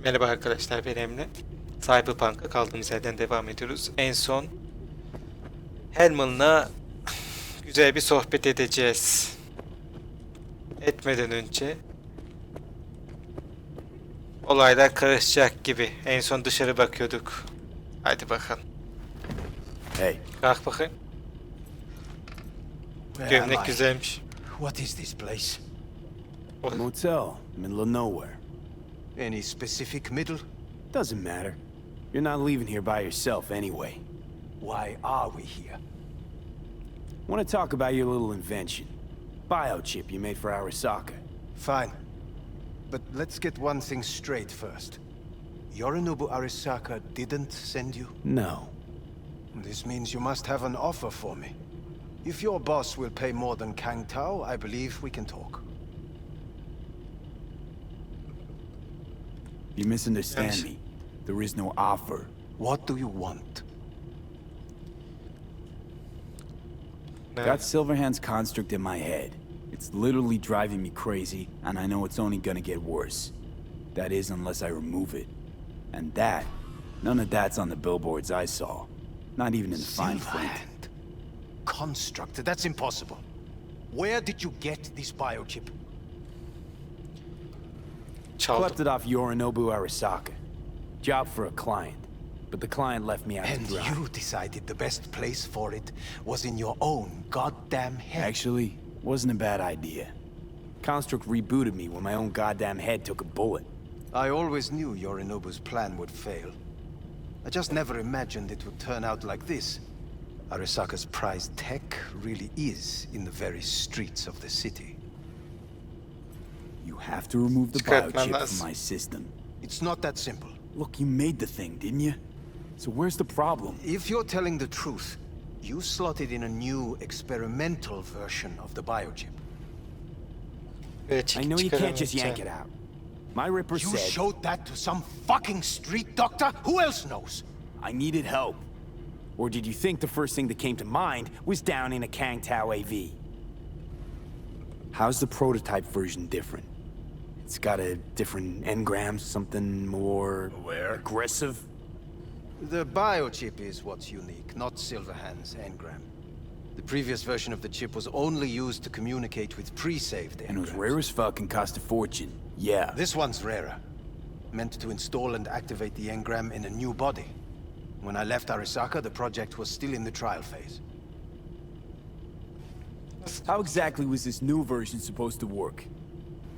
Merhaba arkadaşlar, ben Emre. Cyberpunk'a kaldığımız yerden devam ediyoruz. En son Herman'la güzel bir sohbet edeceğiz. Etmeden önce olaylar karışacak gibi. En son dışarı bakıyorduk. Hadi bakalım. Hey. Kalk bakayım. Gömlek güzelmiş. What is this place? Motel, middle of nowhere. Any specific middle? Doesn't matter. You're not leaving here by yourself anyway. Why are we here? Want to talk about your little invention. Biochip you made for Arasaka. Fine. But let's get one thing straight first. Yorinobu Arasaka didn't send you? No. This means you must have an offer for me. If your boss will pay more than Kang Tao, I believe we can talk. You misunderstand me. There is no offer. What do you want? Got Silverhand's construct in my head. It's literally driving me crazy, and I know it's only gonna get worse. That is, unless I remove it. And that, none of that's on the billboards I saw. Not even in the fine print. Silverhand. Construct? That's impossible. Where did you get this biochip? Klept it off Yorinobu Arasaka. Job for a client. But the client left me out And to dry. you decided the best place for it was in your own goddamn head. Actually, wasn't a bad idea. Construct rebooted me when my own goddamn head took a bullet. I always knew Yorinobu's plan would fail. I just never imagined it would turn out like this. Arasaka's prized tech really is in the very streets of the city. You have to remove the biochip from my system. It's not that simple. Look, you made the thing, didn't you? So where's the problem? If you're telling the truth, you slotted in a new experimental version of the biochip. I know you can't just yank it out. My Ripper You said... showed that to some fucking street doctor? Who else knows? I needed help. Or did you think the first thing that came to mind was down in a Kang Tao AV? How's the prototype version different? It's got a different engram, something more... aggressive? The biochip is what's unique, not Silverhand's engram. The previous version of the chip was only used to communicate with pre-saved engrams. And it was rare as fuck and cost a fortune. Yeah. This one's rarer. Meant to install and activate the engram in a new body. When I left Arasaka, the project was still in the trial phase. How exactly was this new version supposed to work?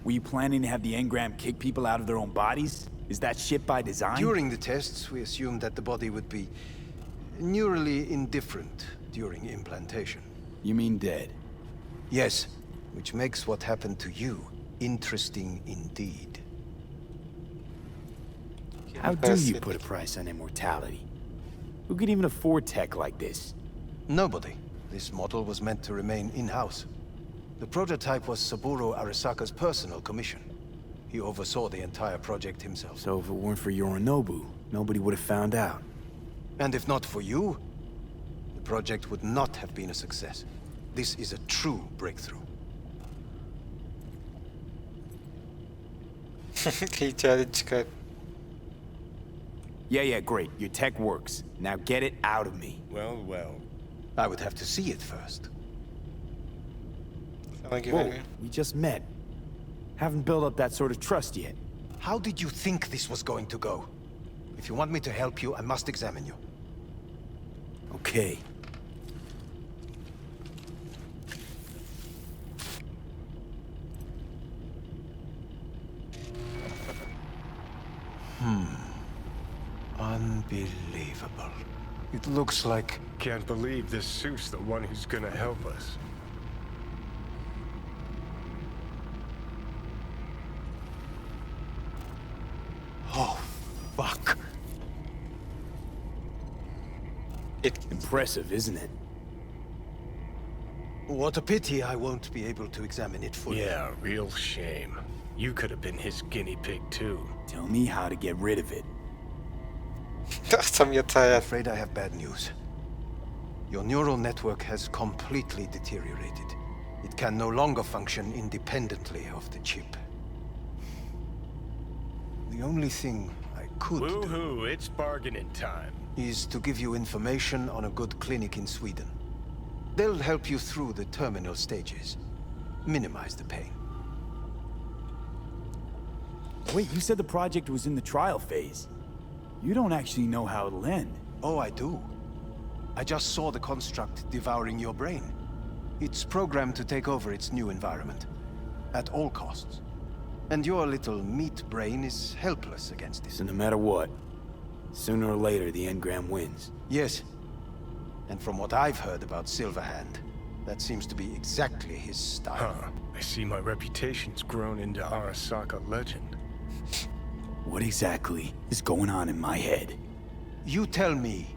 Were you planning to have the engram kick people out of their own bodies? Is that shit by design? During the tests, we assumed that the body would be neurally indifferent during implantation. You mean dead? Yes, which makes what happened to you interesting indeed. How do you put a price on immortality? Who could even afford tech like this? Nobody. This model was meant to remain in-house. The prototype was Saburo Arasaka's personal commission. He oversaw the entire project himself. So if it weren't for Yorinobu, nobody would have found out. And if not for you, the project would not have been a success. This is a true breakthrough. İcadet çıkar. Yeah, great. Your tech works. Now get it out of me. Well. I would have to see it first. Sana Whoa, güveniyorum. we just met. Haven't built up that sort of trust yet. How did you think this was going to go? If you want me to help you, I must examine you. Okay. Unbelievable. It looks like... Can't believe this suit's the one who's gonna help us. Oh, fuck. Impressive, isn't it? What a pity I won't be able to examine it fully. Yeah, real shame. You could have been his guinea pig too. Tell me how to get rid of it. Tam yatağa I'm yat. afraid I have bad news. Your neural network has completely deteriorated. It can no longer function independently of the chip. The only thing I could do Woohoo, it's bargaining time. is to give you information on a good clinic in Sweden. They'll help you through the terminal stages. Minimize the pain. Wait, you said the project was in the trial phase. You don't actually know how it'll end. Oh, I do. I just saw the construct devouring your brain. It's programmed to take over its new environment. At all costs. And your little meat brain is helpless against this. So no matter what, sooner or later the engram wins. Yes. And from what I've heard about Silverhand, that seems to be exactly his style. Huh. I see my reputation's grown into Arasaka legend. What exactly is going on in my head? You tell me,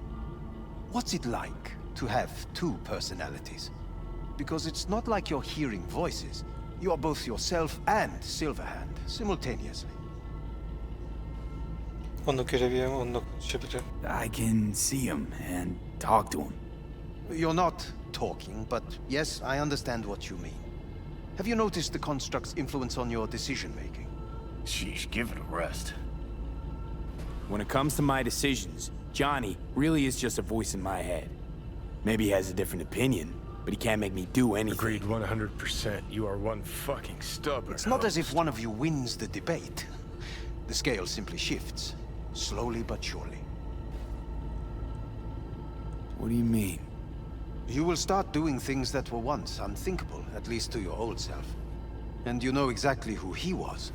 what's it like to have two personalities? Because it's not like you're hearing voices. You are both yourself and Silverhand simultaneously. Onu görebilirim, onunla konuşabilirim. I can see him and talk to him. You're not talking, but yes, I understand what you mean. Have you noticed the construct's influence on your decision-making? Sheesh, give it a rest. When it comes to my decisions, Johnny really is just a voice in my head. Maybe he has a different opinion, but he can't make me do anything. Agreed 100%. You are one fucking stubborn It's not as host. if one of you wins the debate. The scale simply shifts, slowly but surely. What do you mean? You will start doing things that were once unthinkable, at least to your old self. And you know exactly who he was.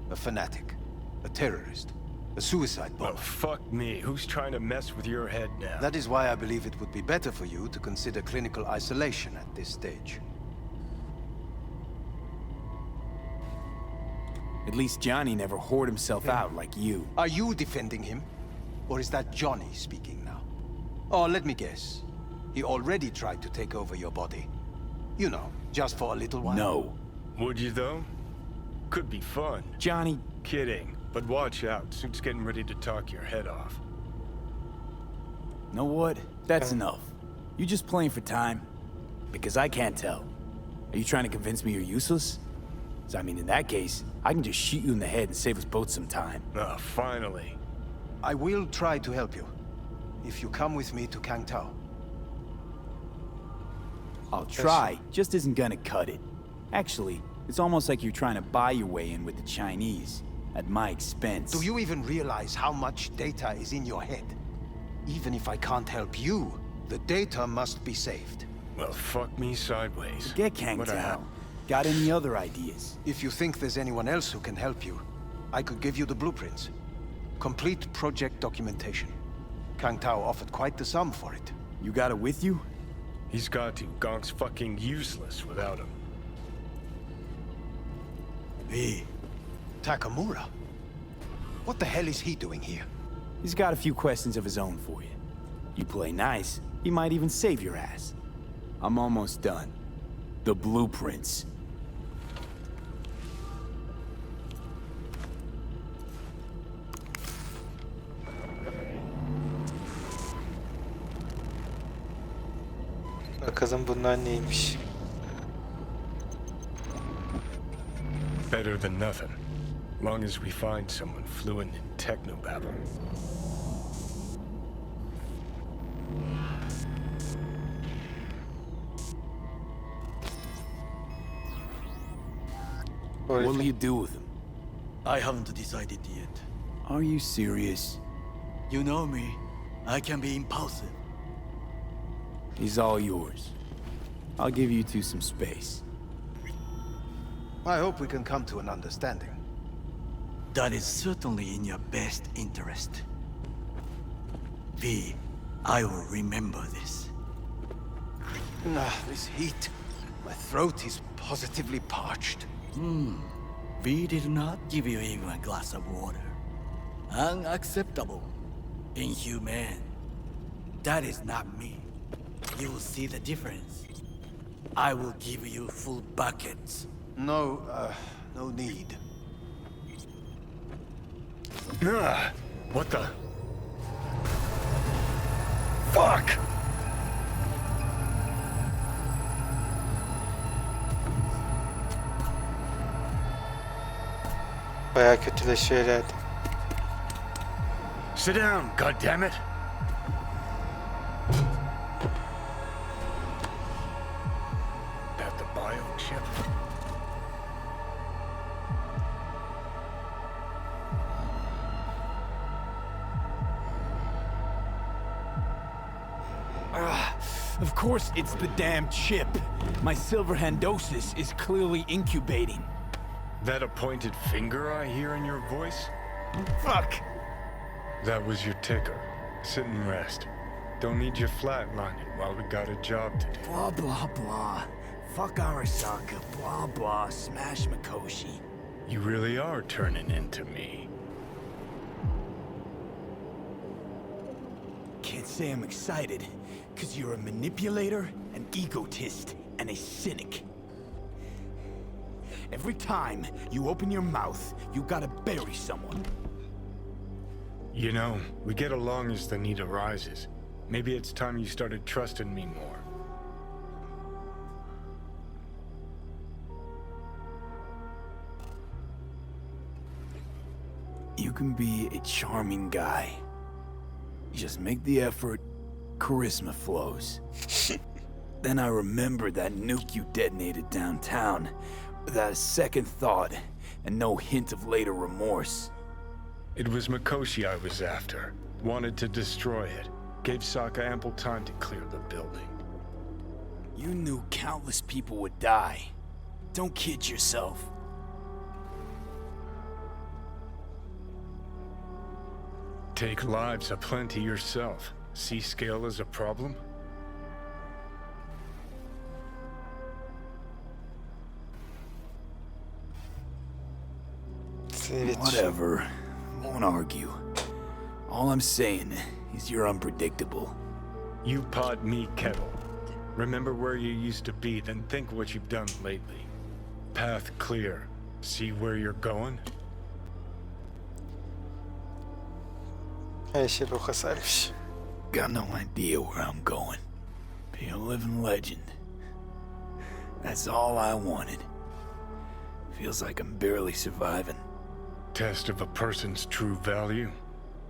A fanatic, a terrorist, a suicide bomber. Well, fuck me. Who's trying to mess with your head now? That is why I believe it would be better for you to consider clinical isolation at this stage. At least Johnny never whored himself out like you. Are you defending him? Or is that Johnny speaking now? Oh, let me guess. He already tried to take over your body. You know, just for a little while. No. Would you, though? Could be fun. Johnny, Kidding. But watch out. Suit's getting ready to talk your head off. know what? That's enough. You just playing for time? Because I can't tell. Are you trying to convince me you're useless? 'Cause I mean, in that case, I can just shoot you in the head and save us both some time. Ah, finally. I will try to help you. If you come with me to Kangtao. I'll try, just isn't gonna cut it. Actually, it's almost like you're trying to buy your way in with the Chinese, at my expense. Do you even realize how much data is in your head? Even if I can't help you, the data must be saved. Well, fuck me sideways. Get What Kangtao. happened? Got any other ideas? If you think there's anyone else who can help you, I could give you the blueprints. Complete project documentation. Kangtao offered quite the sum for it. You got it with you? He's got to. Gonk's fucking useless without him. Hey, Takemura? What the hell is he doing here? He's got a few questions of his own for you. You play nice, he might even save your ass. I'm almost done. The blueprints. Bakalım bunlar neymiş. Better than nothing. Long as we find someone fluent in technobabble. What'll you do with him? I haven't decided yet. Are you serious? You know me. I can be impulsive. He's all yours. I'll give you two some space. I hope we can come to an understanding. That is certainly in your best interest. V, I will remember this. This heat. My throat is positively parched. V did not give you even a glass of water. Unacceptable. Inhumane. That is not me. You will see the difference. I will give you full buckets. No need. Ah, what the? Fuck! Bayağı kötüleşiyor herhalde. Sit down, goddammit! At the biochip. Of course it's the damn chip. My silverhandosis is clearly incubating. That a pointed finger I hear in your voice? Fuck! That was your ticker. Sit and rest. Don't need you flatlining while we got a job to do. Blah, blah, blah. Fuck Arasaka, blah, blah, smash Mikoshi. You really are turning into me. Can't say I'm excited, because you're a manipulator, an egotist, and a cynic. Every time you open your mouth, you gotta bury someone. You know, we get along as the need arises. Maybe it's time you started trusting me more. You can be a charming guy. You just make the effort, charisma flows. Then I remembered that nuke you detonated downtown, without a second thought, and no hint of later remorse. It was Mikoshi I was after. Wanted to destroy it. Gave Sokka ample time to clear the building. You knew countless people would die. Don't kid yourself. Take lives aplenty yourself. See scale as a problem? Whatever. Won't argue. All I'm saying is you're unpredictable. You pod me, kettle. Remember where you used to be, then think what you've done lately. Path clear. See where you're going? Her şey bu kadarmış. Got no idea where I'm going. Be a living legend. That's all I wanted. Feels like I'm barely surviving. Test of a person's true value?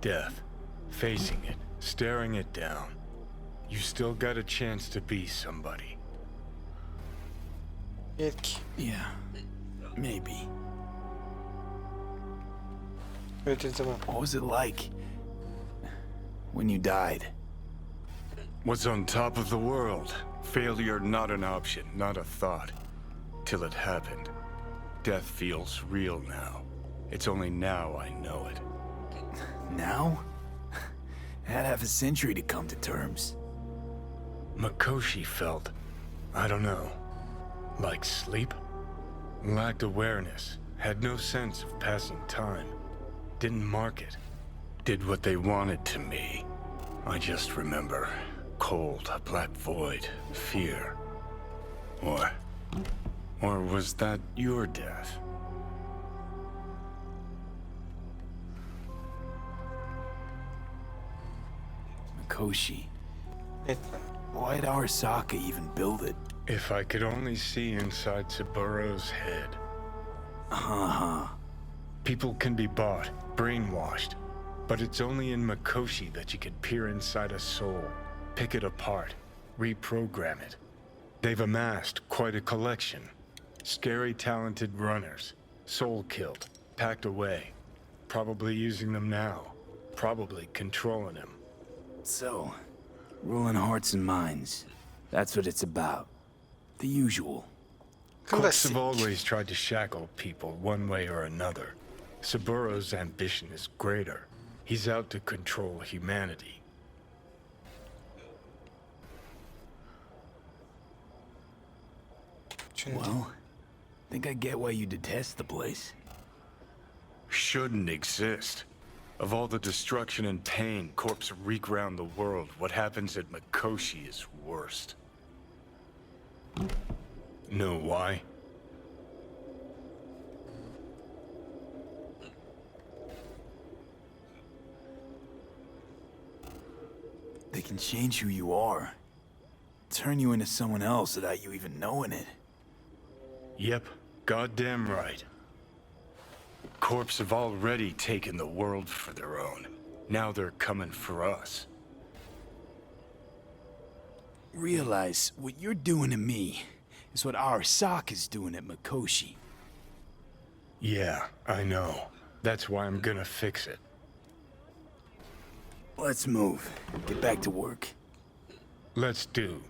Death. Facing it, staring it down. You still got a chance to be somebody. Belki. Yeah, maybe. Öldüğün zaman. What was it like when you died? Was on top of the world. Failure not an option, not a thought. Till it happened. Death feels real now. It's only now I know it. Now? Had half a century to come to terms. Mikoshi felt, I don't know, like sleep? Lacked awareness, had no sense of passing time. Didn't mark it. Did what they wanted to me. I just remember cold, a black void, fear. Or was that your death? Mikoshi. Etme. Why'd Arasaka even build it? If I could only see inside Saburo's head. People can be bought, brainwashed, but it's only in Mikoshi that you can peer inside a soul, pick it apart, reprogram it. They've amassed quite a collection. Scary, talented runners, soul killed, packed away. Probably using them now, probably controlling them. So, ruling hearts and minds. That's what it's about. The usual. Crooks have Klasik. always tried to shackle people one way or another. Saburo's ambition is greater. He's out to control humanity. Çünkü Well, think I get why you detest the place. Shouldn't exist. Of all the destruction and pain corpses wreak round the world, what happens at Mikoshi is worst. Know why? They can change who you are. Turn you into someone else without you even knowing it. Yep, goddamn right. Corps have already taken the world for their own. Now they're coming for us. Realize what you're doing to me is what Arasaka's doing at Mikoshi. Yeah, I know. That's why I'm gonna fix it. Let's move. Get back to work. Let's do.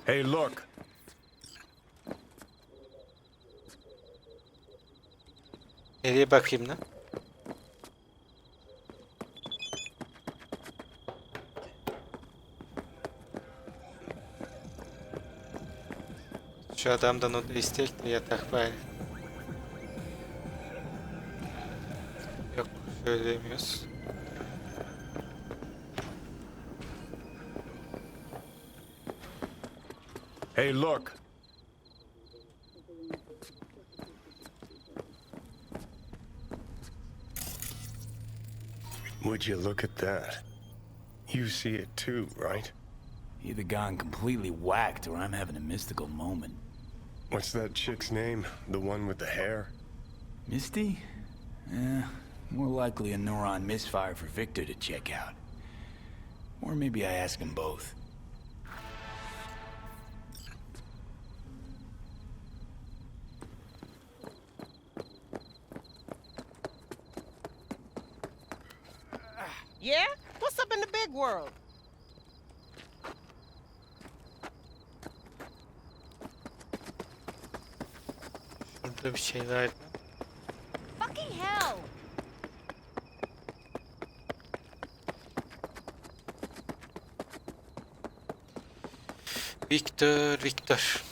Hey, look. Nereye bakayım lan? Şu adamdan o da istek de yatak bari. Yok, söylemiyoruz. Hey, look. Would you look at that? You see it too, right? Either gone completely whacked or I'm having a mystical moment. What's that chick's name? The one with the hair? Misty? More likely a neuron misfire for Victor to check out. Or maybe I ask them both. Yeah? What's up in the big world? Burada bir şey var mı? Fucking hell! Victor, Victor.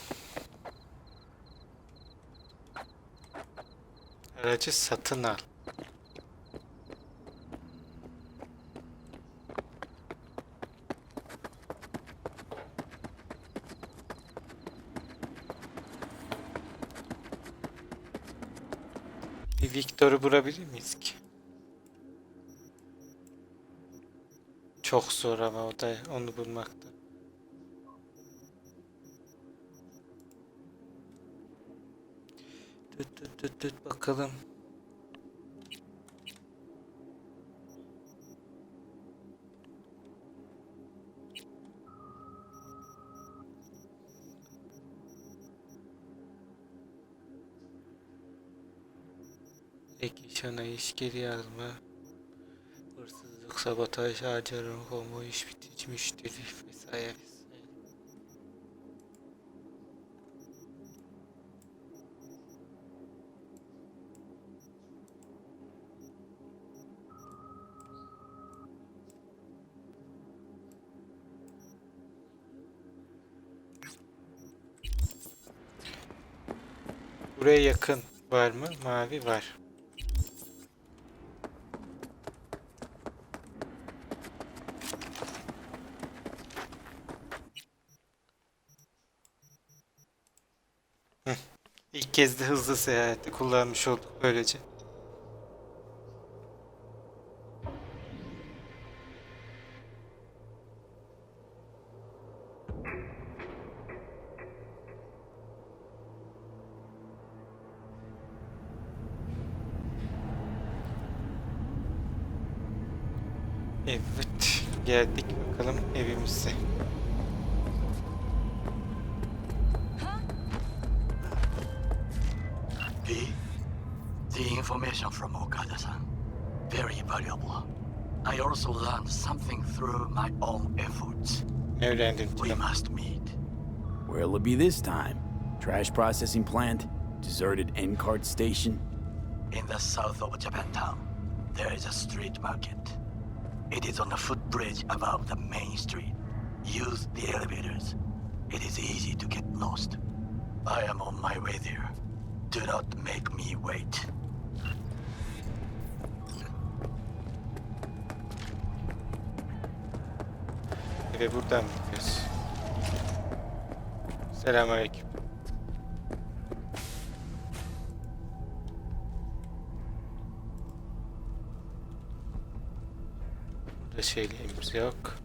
Aracı satın al. Bir Victor'u bulabilir miyiz ki? Çok zor ama o da onu bulmakta. Tut bakalım. Ek iş, ana iş, geri alma, hırsızlık, sabotaj, harcarım, homo, iş bitici, müşteri vesaire vesaire. Buraya yakın var mı? Mavi var. İlk kez de hızlı seyahati kullanmış olduk böylece. Evet, geldik bakalım evimize. The information from Okada-san, very valuable. I also learned something through my own efforts. Ne öğrendin We canım? must meet. Where'll it be this time? Trash processing plant? Deserted end card station? In the south of Japantown, there is a street market. It is on a footbridge above the main street. Use the elevators. It is easy to get lost. I am on my way there. Do not make me wait. Ve buradan mı gidiyoruz? Selamünaleyküm. Burada şeylerimiz yok.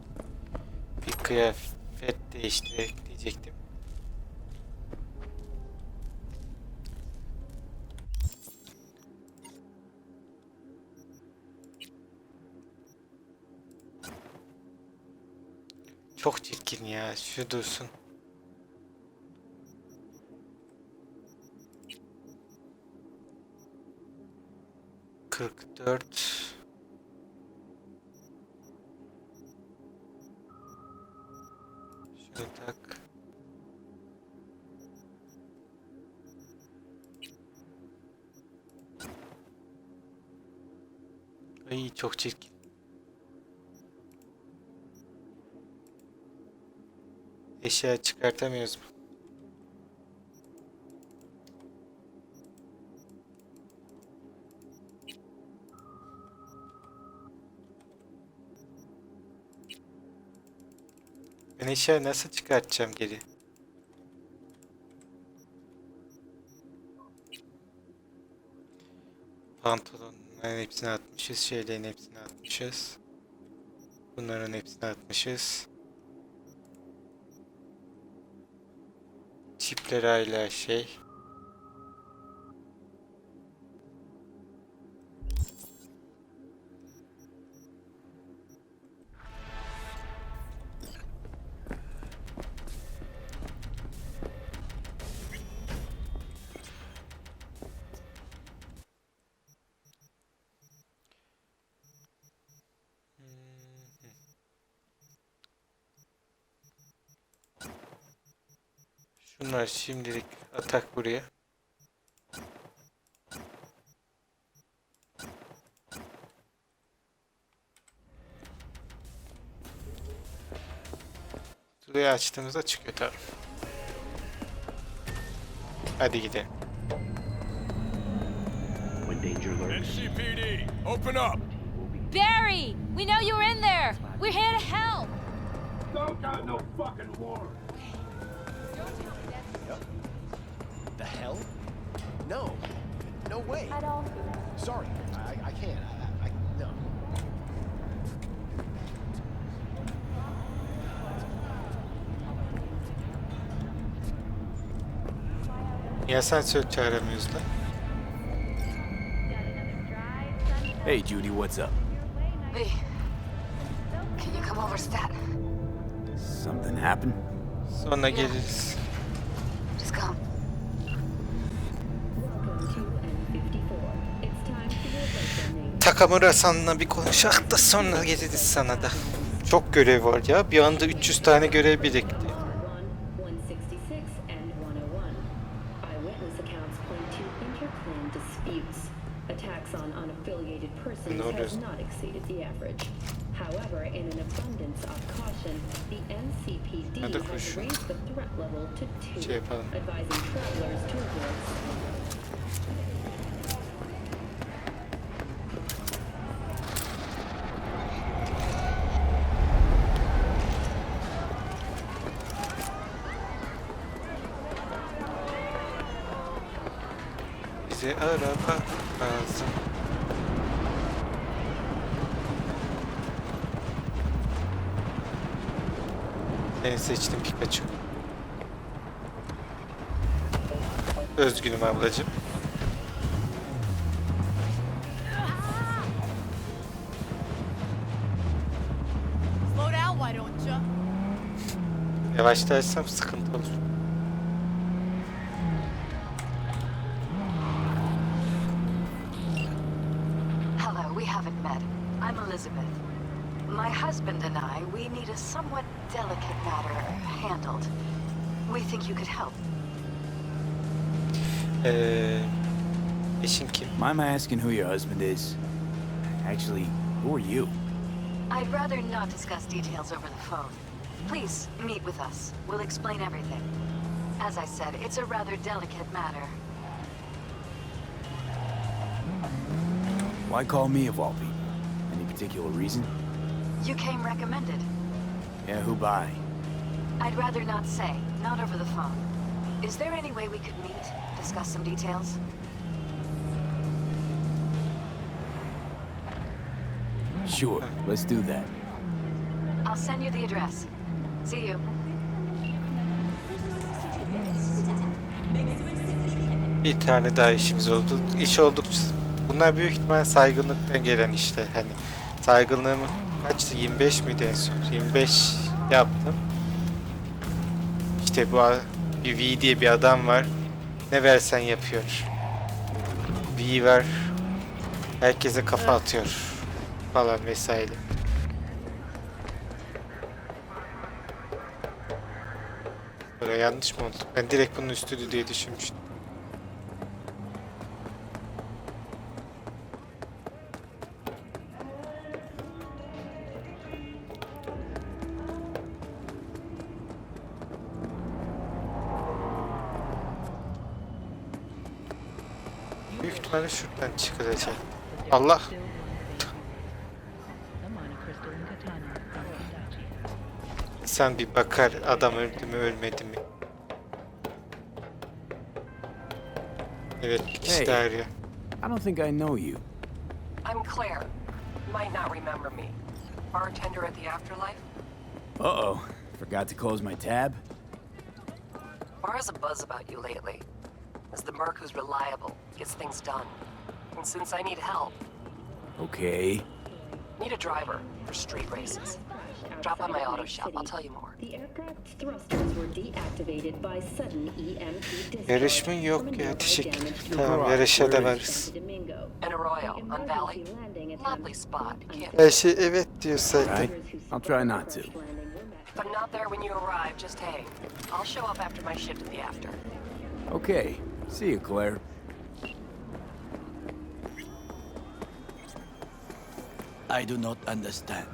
Bir kıyafet değiştirerek diyecektim. Çok çirkin ya, şu dursun. Kırk dört. Şöyle tak. Ay çok çirkin. Eşya çıkartamıyoruz mu? Ben eşya nasıl çıkartacağım geri? Pantolonların hepsini atmışız, şeylerin hepsini atmışız. Bunların hepsini atmışız. Çipler hala şey. Şunlar şimdilik atak buraya. Burayı açtığımızda çıkıyor tabii. Hadi gidelim. NCPD, open up! Barry! We know you're in there! We're here to help! Don't got no fucking warrant! The hell? No. No way. Sorry. I can't. No. Niye asansör çağıramıyoruz da? Hey, Judy, what's up? Hey, can you come over, Stat? Something happened? Sonra geliriz. Just come. Takamura sanla bir konuşak da sonra geliriz sana da. Çok görev var ya. Bir anda 300 tane görev birikti. Attacks on unaffiliated persons No, has not exceeded the average. However, in an abundance of caution, the NCPD Hadi has koş. raised the threat level to 2, Şey yapalım. advising travelers to avoid. Bize araba lazım. Seni seçtim Pikachu. Özgünüm ablacığım. Slow down, why don't you? Yavaşlarsam sıkıntı olur. Hello, we haven't met. I'm Elizabeth. My husband and I, we need a somewhat delicate matter handled. We think you could help. Eşin kim? Mind my asking who your husband is? Actually, who are you? I'd rather not discuss details over the phone. Please, meet with us. We'll explain everything. As I said, it's a rather delicate matter. Why call me of all people? Any particular reason? You came recommended. Yeah, who by? I'd rather not say, not over the phone. Is there any way we could meet, discuss some details? Sure, let's do that. I'll send you the address. See you. Bir tane daha işimiz oldu. İş oldukça bunlar büyük ihtimal saygınlıktan gelen işler. Hani saygınlığım kaçtı? 25 miydi en son? 25 yaptım. İşte bu bir V diye bir adam var. Ne versen yapıyor. V var. Herkese kafa atıyor falan vesaire. Böyle yanlış mı oldu? Ben direkt bunun üstüydü diye düşünmüştüm. Büyük ihtimalle şuradan çıkacak. Allah! İnsan bir bakar adam öldü mü ölmedi mi? Evet, bir kişi daha arıyor. I don't think I know you. I'm Claire. You might not remember me. Bartender at the Afterlife? Uh-oh. Forgot to close my tab? Bar has a buzz about you lately. As the merc who's reliable, gets things done. And since I need help, Okay. need a driver for street races. Drop by my auto shop, I'll tell you more. The aircraft's thrusters were deactivated by sudden EMP discharge Yarış mı? from a Yok ya, nearby teşekkür. damaged Tamam, yarışa da varız. Domingo. In Arroyo, on Valley. Emergency landing Lovely attempts. spot. Can't Her şey evet diyor zaten. Right. I'll try not to. If I'm not there when you arrive, just hang. I'll show up after my shift at the after. Okay. See you, Claire. I do not understand.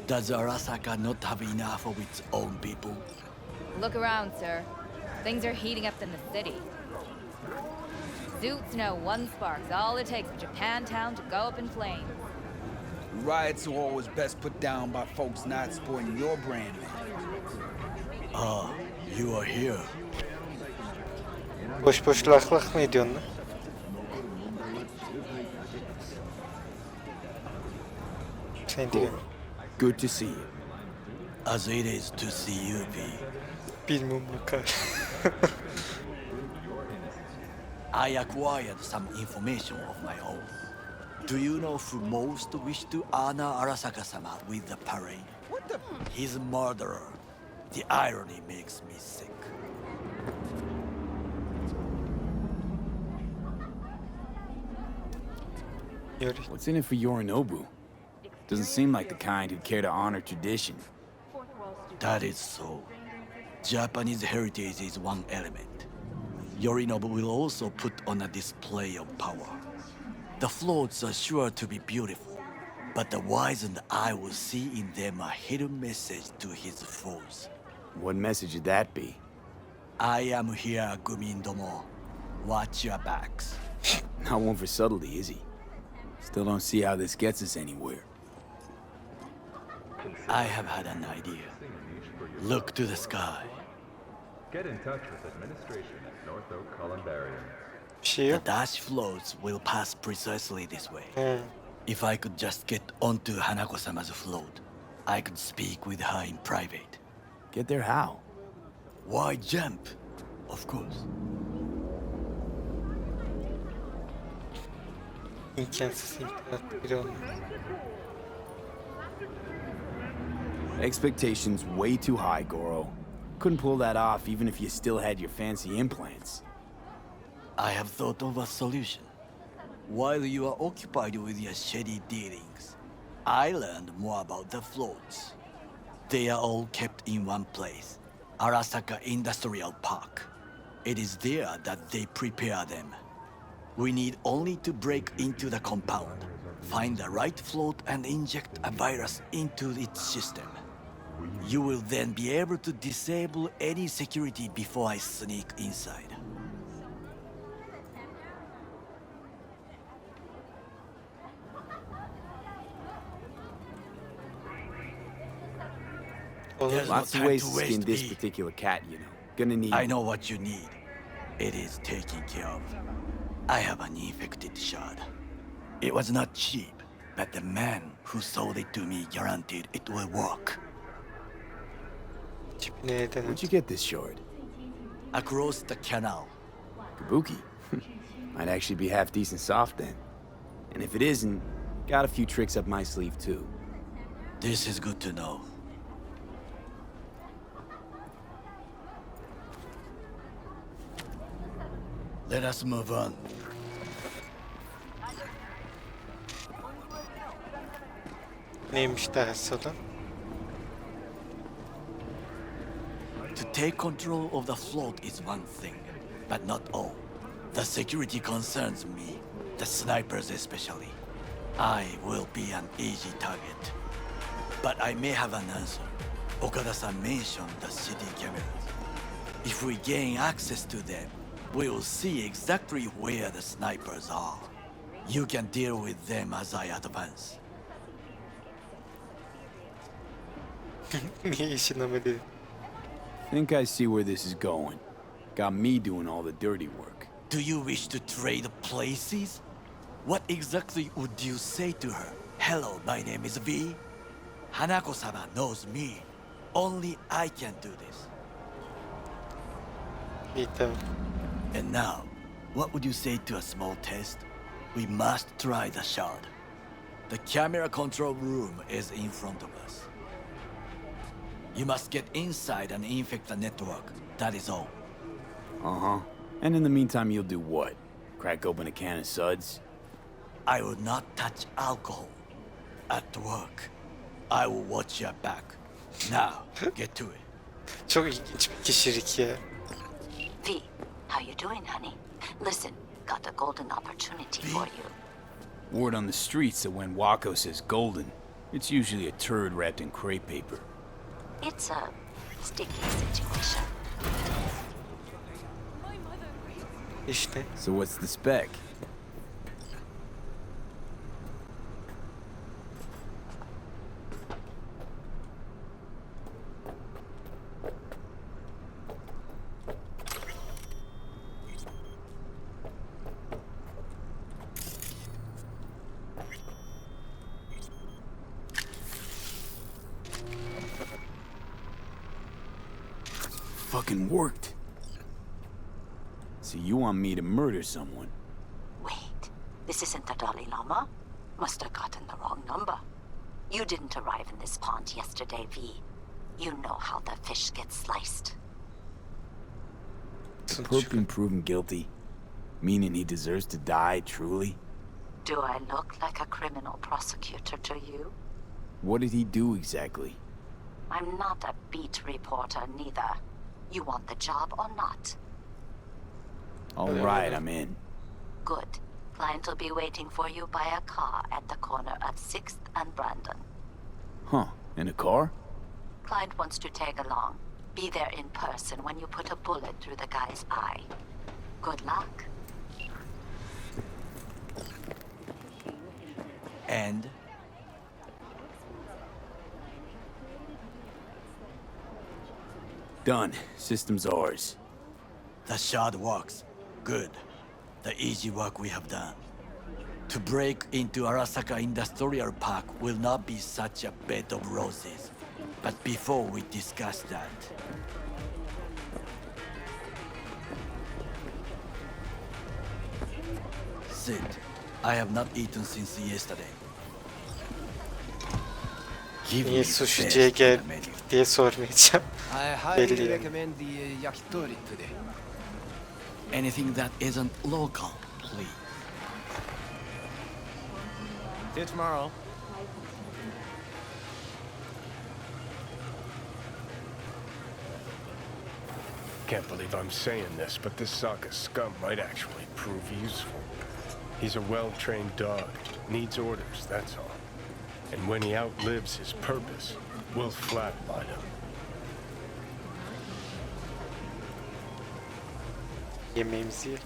Does Arasaka not have enough of its own people? Look around, sir. Things are heating up in the city. Suits know one spark's all it takes for Japantown to go up in flames. Riots are always best put down by folks not supporting your brand. Ah, you are here. Boş boş lak lak mı ediyorsun lan? Sen diyor. Good to see you. As it is to see you, V. Bilmem bakar. I acquired some information of my own. Do you know who most wished to honor Arasaka-sama with the parade? What the? His murderer. The irony makes me sick. Yuri. What's in it for Yorinobu? Doesn't seem like the kind who'd care to honor tradition. That is so. Japanese heritage is one element. Yorinobu will also put on a display of power. The floats are sure to be beautiful, but the wizened eye will see in them a hidden message to his foes. What message would that be? I am here, Gumindomo. Watch your backs. Not one for subtlety, is he? Still don't see how this gets us anywhere. I have had an idea. Look to the sky. Get in touch with administration at North Oak Columbarium. Bir şey The yok. dash floats will pass precisely this way. He. If I could just get onto Hanako-sama's float, I could speak with her in private. Get there how? Why jump? Of course. İmkansız imkanat biri olmuyor. Expectations way too high, Goro. Couldn't pull that off even if you still had your fancy implants. I have thought of a solution. While you are occupied with your shady dealings, I learned more about the floats. They are all kept in one place, Arasaka Industrial Park. It is there that they prepare them. We need only to break into the compound, find the right float and inject a virus into its system. You will then be able to disable any security before I sneak inside. There's no Lots of time ways to to skin waste, this V. particular cat, you know. Gonna need... I know what you need. It is taken care of. I have an infected shard. It was not cheap, but the man who sold it to me guaranteed it will work. Neden? Where'd you get this shard? Across the canal. Kabuki. Might actually be half decent soft then. And if it isn't, got a few tricks up my sleeve too. This is good to know. Let us move on. Neymiş daha sonra? To take control of the float is one thing, but not all. The security concerns me, the snipers especially. I will be an easy target. But I may have an answer. Okada-san mentioned the city cameras. If we gain access to them, we will see exactly where the snipers are. You can deal with them as I advance. Niye işinlemedi? Think I see where this is going. Got me doing all the dirty work. Do you wish to trade places? What exactly would you say to her? Hello, my name is V. Hanako-sama knows me. Only I can do this. İyi tamam. And now, what would you say to a small test? We must try the shard. The camera control room is in front of us. You must get inside and infect the network. That is all. Uh-huh. And in the meantime, you'll do what? Crack open a can of suds? I will not touch alcohol. At work, I will watch your back. Now, get to it. Çok ilginç bir kişilik ya. V, how you doing, honey? Listen, got a golden opportunity for you. Word on the streets that when Wako says golden, it's usually a turd wrapped in crepe paper. It's a sticky situation. İşte. So what's the spec? Fucking worked. So you want me to murder someone? Wait, this isn't the Dalai Lama? Must have gotten the wrong number. You didn't arrive in this pond yesterday, V. You know how the fish gets sliced. Pope been proven guilty? Meaning he deserves to die, truly? Do I look like a criminal prosecutor to you? What did he do exactly? I'm not a beat reporter, neither. You want the job or not? All right, I'm in. Good. Client will be waiting for you by a car at the corner of 6th and Brandon. Huh, in a car? Client wants to tag along. Be there in person when you put a bullet through the guy's eye. Good luck. And? Done. System's ours. The shard works. Good. The easy work we have done. To break into Arasaka Industrial Park will not be such a bed of roses. But before we discuss that... Sit. I have not eaten since yesterday. Give Niye me sushi'ciye best gel on the menu. diye sormayacağım. I highly Belli yani. recommend the yakitori today. Anything that isn't local, please. See you tomorrow. Can't believe I'm saying this, but this Sokka scum might actually prove useful. He's a well-trained dog. Needs orders, that's all. And when he outlives his purpose, we'll flatline him. Yemeğimizi yiyelim.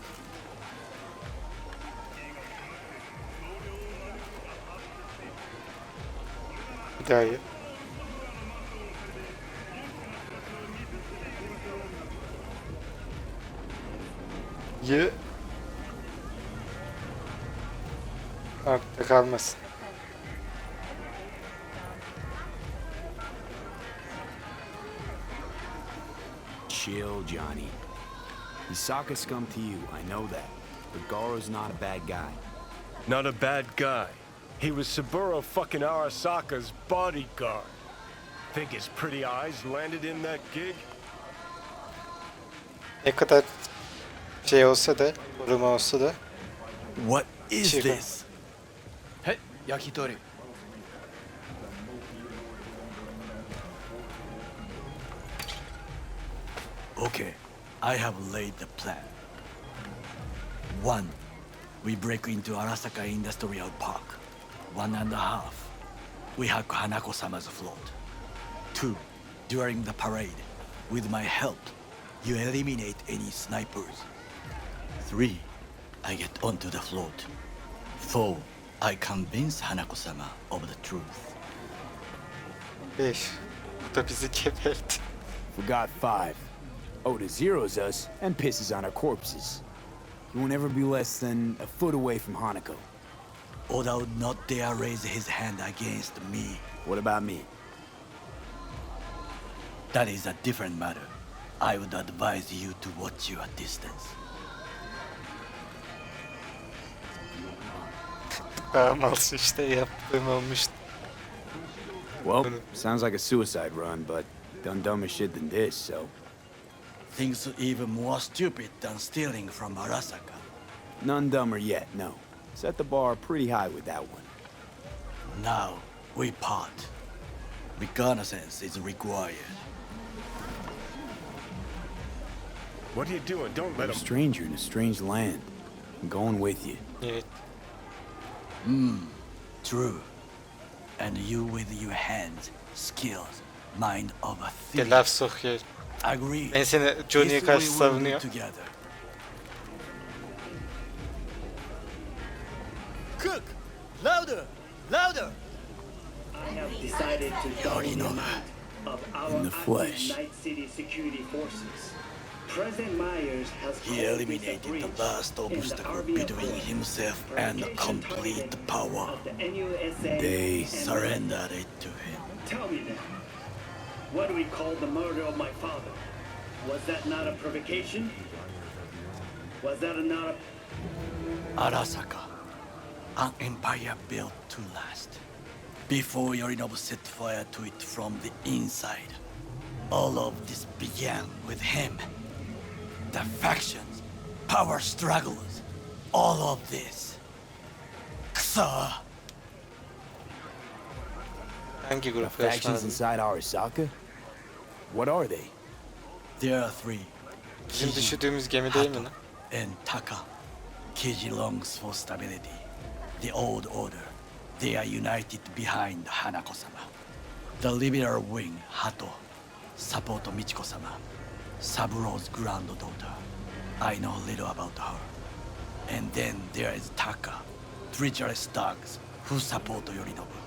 Bir daha ye. Ye. Arkada kalmasın. Chill, Johnny. Hisaka scum to you, I know that. But Garo's not a bad guy. Not a bad guy. He was Saburo fucking Arasaka's bodyguard. Think his pretty eyes landed in that gig? Ne kadar şey olsa da, koruma olsa da. What is Chico. this? Hey, yakitori. Okay, I have laid the plan. 1. We break into Arasaka Industrial Park. 1.5. We hack Hanako-sama's float. 2. During the parade, with my help, you eliminate any snipers. 3. I get onto the float. 4. I convince Hanako-sama of the truth. 5. Bu da bizi geberdi. Forgot 5. Oda zeros us and pisses on our corpses. He won't ever be less than a foot away from Hanako. Oda would not dare raise his hand against me. What about me? That is a different matter. I would advise you to watch your distance. Bağımlısı işte yaptığım olmuştu. Well, sounds like a suicide run, but done dumber shit than this, so... Things even more stupid than stealing from Arasaka. None dumber yet, no. Set the bar pretty high with that one. Now, we part. Reconnaissance is required. What are you doing? Don't You're let a him... stranger in a strange land. I'm going with you. Evet. True. And you with your hands, skills, mind of a Bir thief. laf sokuyor. Agree. Ben seni Johnny'ye This karşı we will do savunuyor. together. Cook! Louder! Louder! I have decided to double the amount of our In the flesh. active Night City security forces. President Myers has He called this a eliminated the breach last in the obstacle RBF between plan. himself and complete power. Of the NUSA They and Surrendered it to him. Tell me then, what do we call the murder of my father? Was that not a provocation? Was that not a... Arasaka, an empire built to last. Before Yorinobu set fire to it from the inside. All of this began with him. The factions, power struggles, all of this. Ksa! Hangi The grup factions yaşlandı? inside Arasaka? What are they? There are 3. Bizim Kiji, düşürdüğümüz gemi değil mi Hato, lan? and Taka. Kiji longs for stability. The old order. They are united behind Hanako-sama. The liberal wing, Hato, support Michiko-sama, Saburo's granddaughter. I know little about her. And then there is Taka, treacherous dogs who support Yorinobu.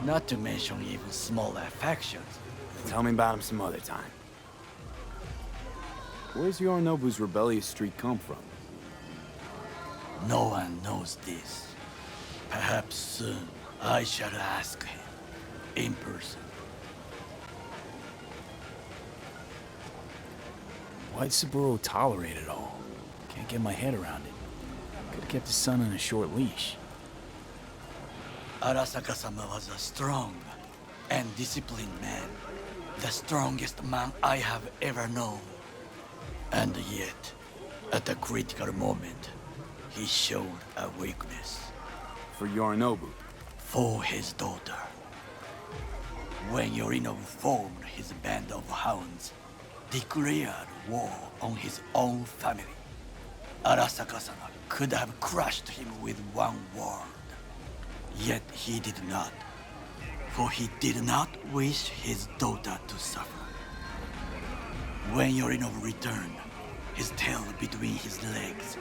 Not to mention even smaller factions. Tell me about him some other time. Where's Yorinobu's rebellious streak come from? No one knows this. Perhaps soon I shall ask him in person. Why'd Saburo tolerate it all? Can't get my head around it. Could've kept his son on a short leash. Arasaka-sama was a strong and disciplined man. The strongest man I have ever known. And yet, at a critical moment, he showed a weakness. For Yorinobu. For his daughter. When Yorinobu formed his band of hounds, declared war on his own family, Arasaka-sama could have crushed him with one word. Yet he did not, for he did not wish his daughter to suffer. When Yorinobu returned, his tail between his legs,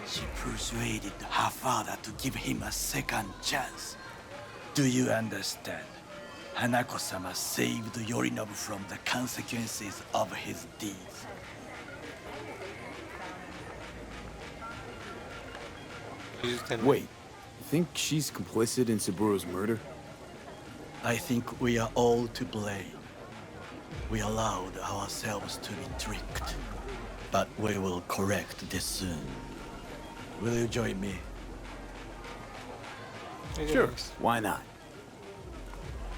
she persuaded her father to give him a second chance. Do you understand? Hanako-sama saved Yorinobu from the consequences of his deeds. Wait, you think she's complicit in Saburo's murder? I think we are all to blame. We allowed ourselves to be tricked. But we will correct this soon. Will you join me? Sure, why not?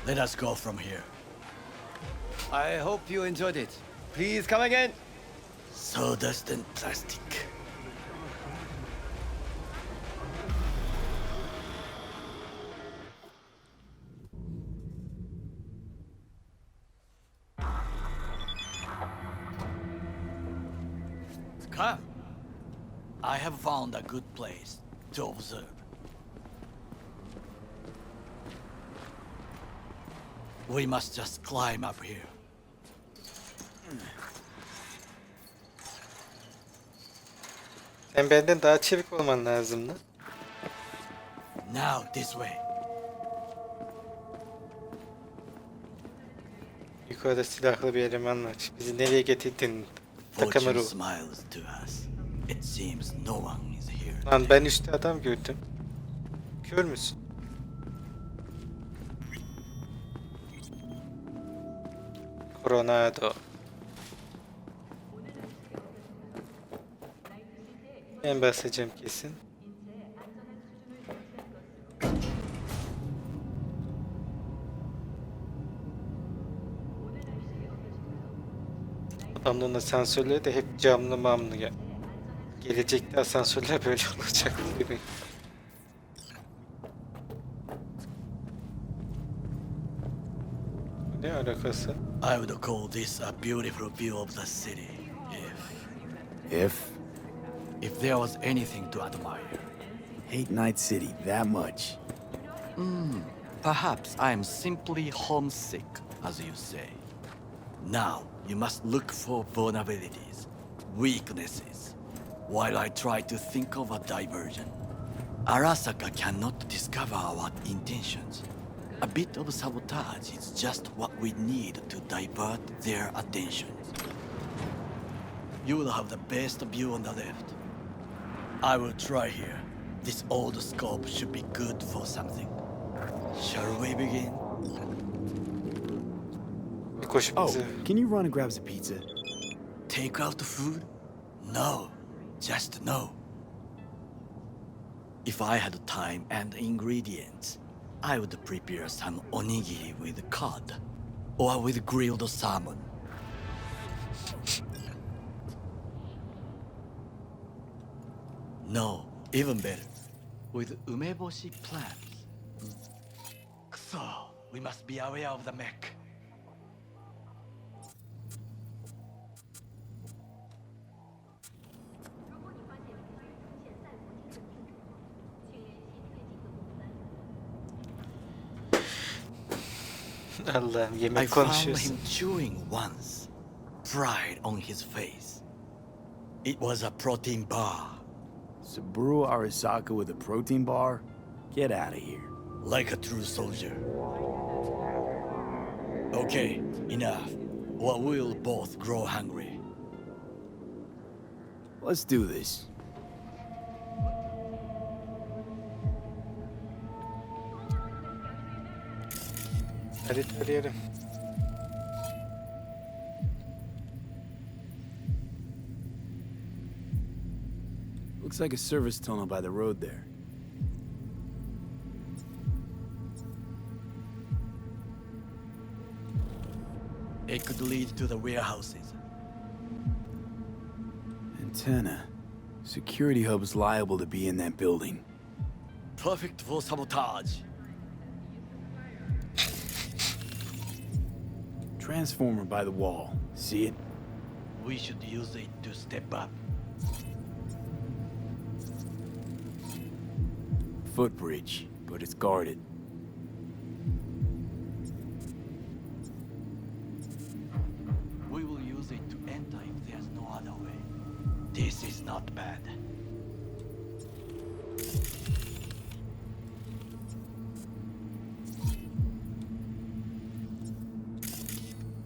Let us go from here. I hope you enjoyed it. Please come again. Sawdust and plastic. Come. I have found a good place to observe. We must just climb up here. Sen benden daha çevik olman lazım lan. Now this way. Yukarıda silahlı bir eleman var. Bizi nereye getirdin? Fortune Takemura. smiles to us. It seems no one is here. Lan ben üstte adam gördüm. Kör müsün? Coronado. Ben basacağım kesin. Adamların asansörleri de hep camlı mamlı ya. Gelecekte asansörler böyle olacak gibi. Ne alakası? I would call this a beautiful view of the city. If there was anything to admire. Hate Night City that much. Perhaps I am simply homesick, as you say. Now, you must look for vulnerabilities, weaknesses, while I try to think of a diversion. Arasaka cannot discover our intentions. A bit of sabotage is just what we need to divert their attentions. You will have the best view on the left. I will try here. This old scope should be good for something. Shall we begin? Oh, can you run and grab some pizza? Take out food? No, just no. If I had time and ingredients, I would prepare some onigiri with cod, or with grilled salmon. No, even better, with umeboshi plants. So, we must be aware of the mech. Allah'ım I yemek found konuşuyorsun. him chewing once, pride on his face. It was a protein bar. Saburo Arasaka with a protein bar? Get out of here. Like a true soldier. Okay, enough. Or we'll both grow hungry. Let's do this. Hadi söyleyelim. Looks like a service tunnel by the road there. It could lead to the warehouses. Antenna. Security hub's liable to be in that building. Perfect for sabotage. Transformer by the wall. See it? We should use it to step up. Footbridge, but it's guarded. We will use it to enter if there's no other way. This is not bad.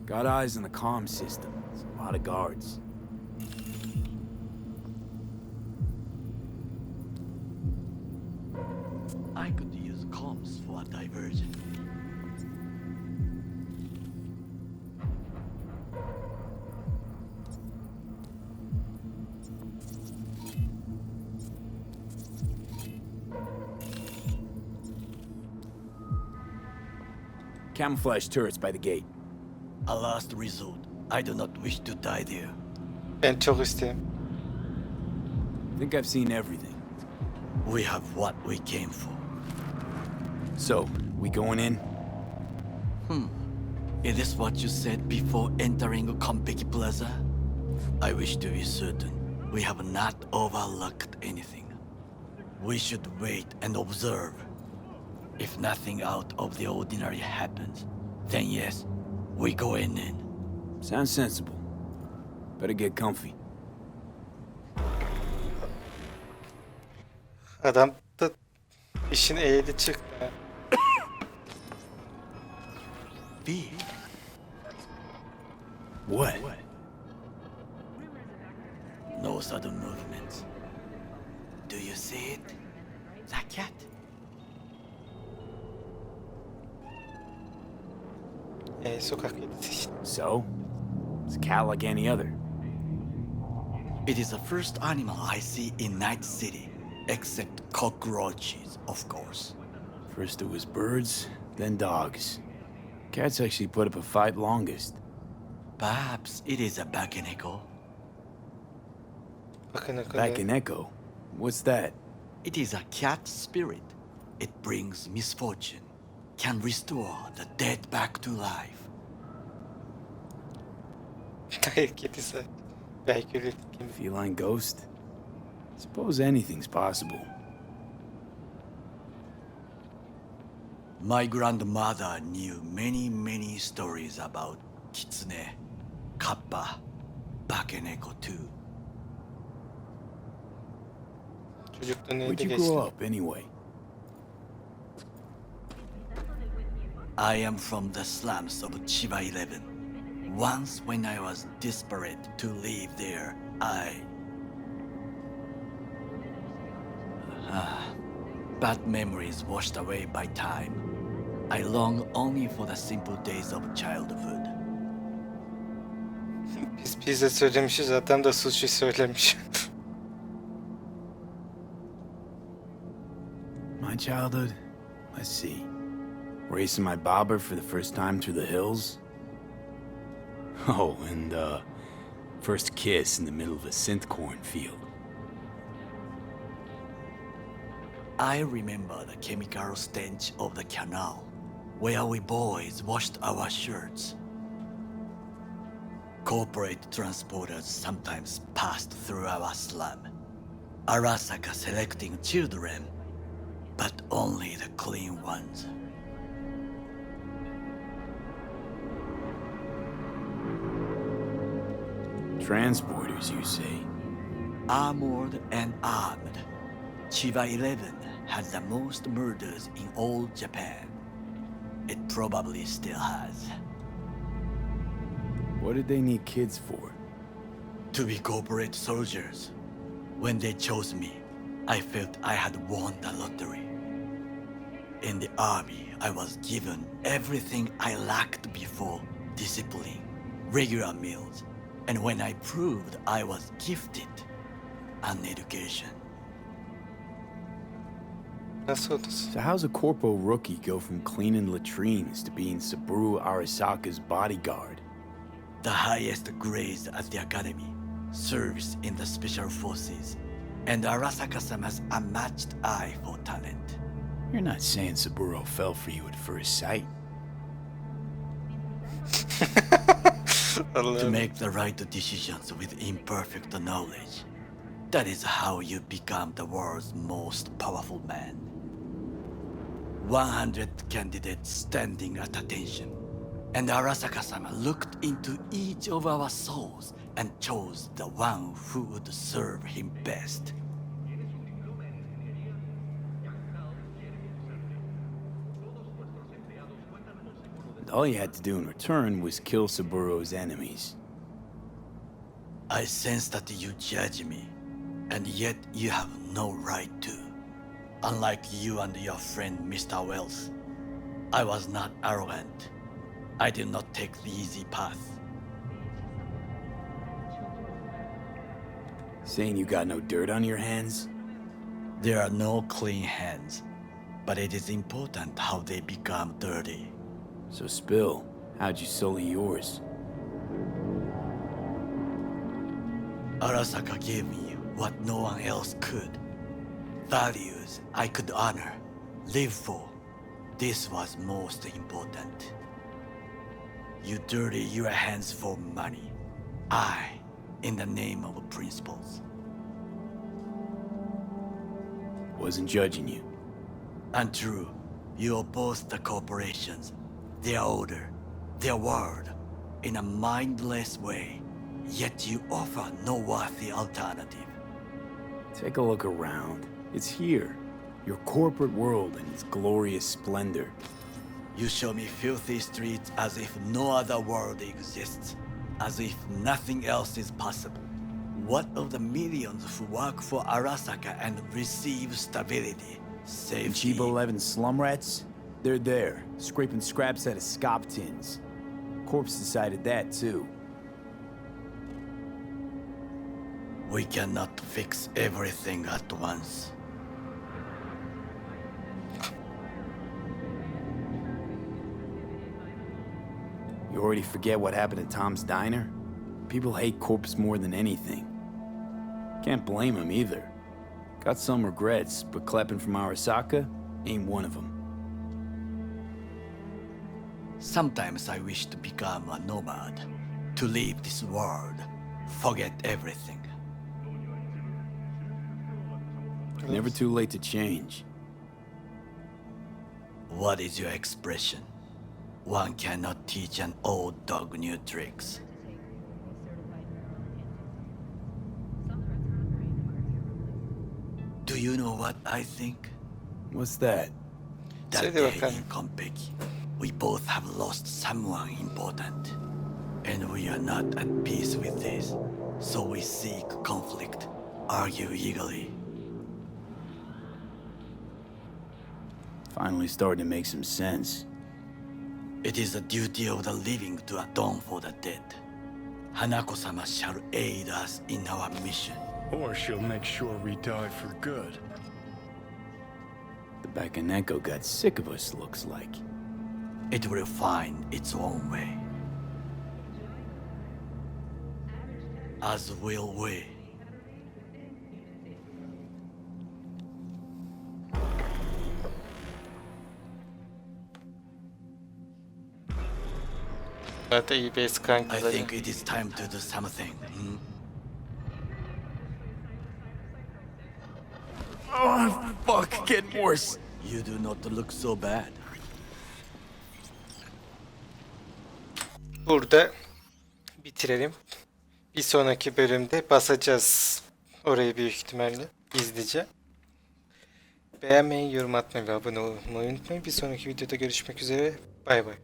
Got eyes on the comm system. It's a lot of guards. I could use comms for a diversion. Camouflage turrets by the gate. A last resort. I do not wish to die there. Ben çok isteyeyim. I think I've seen everything. We have what we came for. So, we going in? Is this what you said before entering Konpeki Plaza? I wish to be certain we have not overlooked anything. We should wait and observe. If nothing out of the ordinary happens, then yes, we go in. Sounds sensible. Better get comfy. Adam da işin eğri çıktı. V. What? No sudden movements. Do you see it? That cat? Sokak kedisi işte. So? It's a cat like any other. It is the first animal I see in Night City, except cockroaches, of course. First it was birds, then dogs. Cats actually put up a fight longest. Perhaps it is a Bakeneko. Bakeneko? What's that? It is a cat spirit. It brings misfortune, can restore the dead back to life. Hayır kedisi. Belki öyle kim? Feline ghost? Suppose anything's possible. My grandmother knew many stories about Kitsune, Kappa, Bakeneko too. Çocukluğun Where'd evde you geçti. grow up anyway? I am from the slums of Chiba 11. Once when I was desperate to live there, bad memories washed away by time. I long only for the simple days of childhood. Biz de söylemişiz, adam da sushi söylemiş. My childhood? Let's see. Racing my bobber for the first time through the hills? Oh, and first kiss in the middle of a synth cornfield. I remember the chemical stench of the canal, where we boys washed our shirts. Corporate transporters sometimes passed through our slum, Arasaka selecting children, but only the clean ones. Transporters, you say? Armored and armed, Chiba 11 had the most murders in all Japan. It probably still has. What did they need kids for? To be corporate soldiers. When they chose me, I felt I had won the lottery. In the army, I was given everything I lacked before: discipline, regular meals, and when I proved I was gifted, an education. Nasıl oldu? So how's a corpo rookie go from cleaning latrines to being Saburo Arasaka's bodyguard? The highest grades at the academy, service in the special forces, and Arasaka-sama's unmatched eye for talent. You're not saying Saburo fell for you at first sight? To make the right decisions with imperfect knowledge. That is how you become the world's most powerful man. 100 candidates standing at attention, and Arasaka-sama looked into each of our souls and chose the one who would serve him best. All you had to do in return was kill Saburo's enemies. I sense that you judge me, and yet you have no right to. Unlike you and your friend Mr. Wells, I was not arrogant. I did not take the easy path. Saying you got no dirt on your hands? There are no clean hands, but it is important how they become dirty. So spill, how'd you sully yours? Arasaka gave me what no one else could. Values I could honor, live for. This was most important. You dirty your hands for money. I, in the name of principles. Wasn't judging you. Untrue. You oppose the corporations, their order, their word, in a mindless way. Yet you offer no worthy alternative. Take a look around. It's here. Your corporate world in its glorious splendor. You show me filthy streets as if no other world exists. As if nothing else is possible. What of the millions who work for Arasaka and receive stability, safety? Chiba 11 slum rats? They're there, scraping scraps out of scop tins. Corpse decided that too. We cannot fix everything at once. You already forget what happened at Tom's Diner? People hate Corpse more than anything. Can't blame him either. Got some regrets, but clapping from Arasaka ain't one of them. Sometimes I wish to become a nomad, to leave this world, forget everything. Never too late to change. What is your expression? One cannot teach an old dog new tricks. Do you know what I think? What's that? That day in Konpeki, we both have lost someone important. And we are not at peace with this. So we seek conflict, argue eagerly. Finally starting to make some sense. It is the duty of the living to atone for the dead. Hanako-sama shall aid us in our mission. Or she'll make sure we die for good. The Bakaneko got sick of us, looks like. It will find its own way. As will we. Zaten iyi base kanka. I think it is time to do something. Oh, fuck, getting worse. You do not look so bad. Burada bitirelim. Bir sonraki bölümde basacağız. Orayı büyük ihtimalle gizlice. Beğenmeyi, yorum atmayı ve abone olmayı unutmayın. Bir sonraki videoda görüşmek üzere. Bay bay.